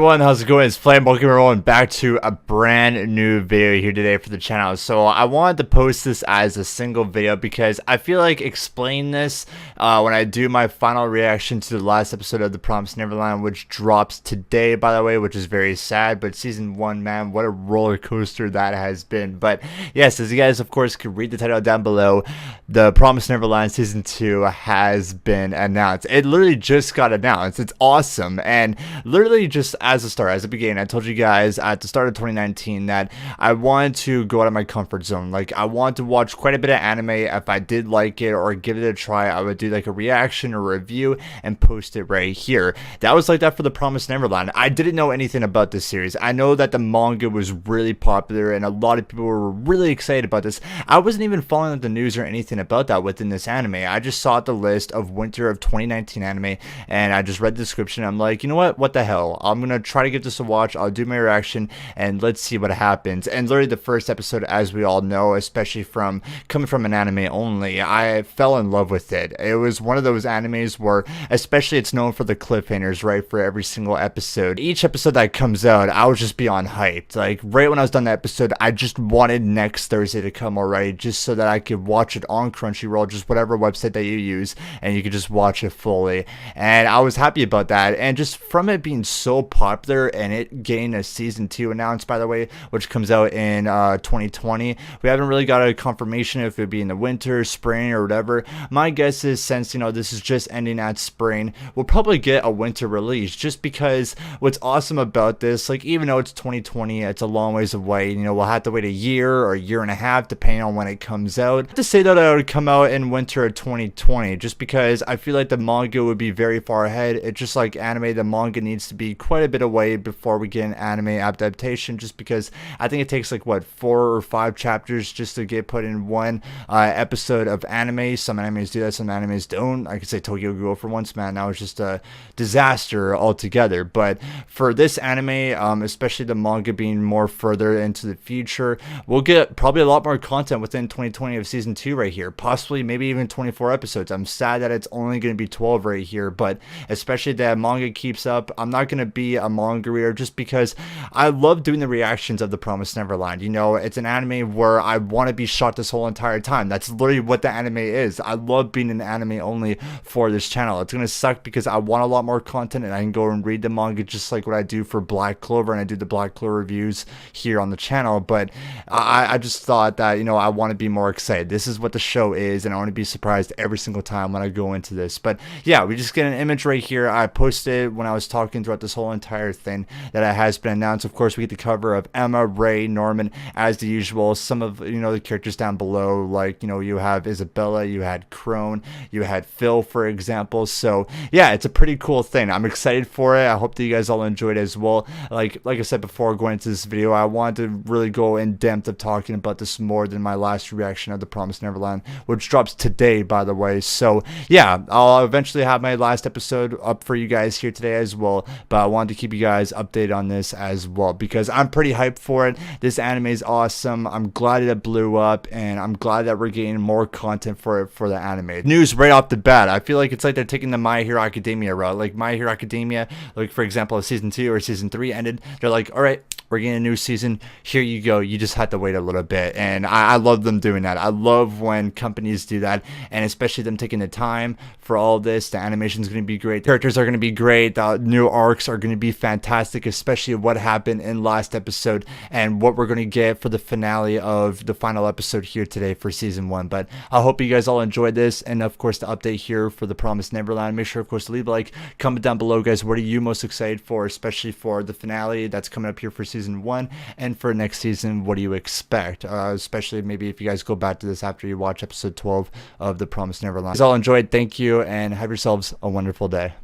Everyone, how's it going? It's Flame. Welcome everyone back to a brand new video here today for the channel. So I wanted to post this as a single video because I feel like explaining this when I do my final reaction to the last episode of the Promised Neverland, which drops today, by the way, which is very sad. But season 1, man, what a roller coaster that has been. But yes, as you guys of course could read the title down below, the Promised Neverland season 2 has been announced. It literally just got announced. It's awesome. And literally just as a beginning, I told you guys at the start of 2019 that I wanted to go out of my comfort zone. Like, I wanted to watch quite a bit of anime. If I did like it or give it a try, I would do like a reaction or review and post it right here. That was like that for the Promised Neverland. I didn't know anything about this series. I know that the manga was really popular and a lot of people were really excited about this. I wasn't even following the news or anything about that within this anime. I just saw the list of winter of 2019 anime and I just read the description. I'm like, you know what the hell, I'm gonna try to give this a watch. I'll do my reaction and let's see what happens. And literally the first episode, as we all know, especially from coming from an anime only, I fell in love with it. It was one of those animes where especially it's known for the cliffhangers, right, for every single episode. Each episode that comes out, I was just beyond hyped. Like right when I was done the episode, I just wanted next Thursday to come already, just so that I could watch it on Crunchyroll, just whatever website that you use, and you could just watch it fully. And I was happy about that. And just from it being so popular and it getting a season 2 announced, by the way, which comes out in 2020, we haven't really got a confirmation if it would be in the winter, spring, or whatever. My guess is, since this is just ending at spring, we'll probably get a winter release, just because what's awesome about this, like, even though it's 2020, it's a long ways away. We'll have to wait a year or a year and a half depending on when it comes out. To say that it would come out in winter of 2020, just because I feel like the manga would be very far ahead. It's just like anime, the manga needs to be quite a bit away before we get an anime adaptation, just because I think it takes like what, 4 or 5 chapters just to get put in one episode of anime. Some animes do that, some animes don't. I could say Tokyo Ghoul for once, man, that was just a disaster altogether. But for this anime, especially the manga being more further into the future, we'll get probably a lot more content within 2020 of season 2 right here, possibly maybe even 24 episodes. I'm sad that it's only going to be 12 right here, but especially that manga keeps up. I'm not going to be a manga reader just because I love doing the reactions of the Promised Neverland. It's an anime where I want to be shot this whole entire time. That's literally what the anime is. I love being an anime only for this channel. It's going to suck because I want a lot more content and I can go and read the manga just like what I do for Black Clover, and I do the Black Clover reviews here on the channel. But I just thought that, I want to be more excited. This is what the show is, and I want to be surprised every single time when I go into this. But yeah, we just get an image right here. I posted when I was talking throughout this whole entire thing that it has been announced. Of course, we get the cover of Emma, Ray, Norman, as the usual. Some of the characters down below, like you have Isabella, you had Crone, you had Phil, for example. So yeah, it's a pretty cool thing. I'm excited for it. I hope that you guys all enjoyed it as well. Like I said before going into this video, I wanted to really go in depth of talking about this more than my last reaction of the Promised Neverland, which drops today, by the way. So yeah, I'll eventually have my last episode up for you guys here today as well, but I wanted to keep you guys updated on this as well because I'm pretty hyped for it. This anime is awesome. I'm glad it blew up, and I'm glad that we're getting more content for it for the anime. News right off the bat, I feel like it's like they're taking the My Hero Academia route. Like My Hero Academia, like for example, if season 2 or season 3 ended, they're like, all right, we're getting a new season, here you go, you just have to wait a little bit. And I love them doing that. I love when companies do that, and especially them taking the time for all this. The animation is going to be great, characters are going to be great, the new arcs are going to be fantastic, especially what happened in last episode and what we're going to get for the finale of the final episode here today for season 1. But I hope you guys all enjoyed this, and of course the update here for the Promised Neverland. Make sure of course to leave a like, comment down below, guys, what are you most excited for, especially for the finale that's coming up here for season 1, and for next season, what do you expect, especially maybe if you guys go back to this after you watch episode 12 of the Promised Neverland. Guys all enjoyed, thank you, and have yourselves a wonderful day.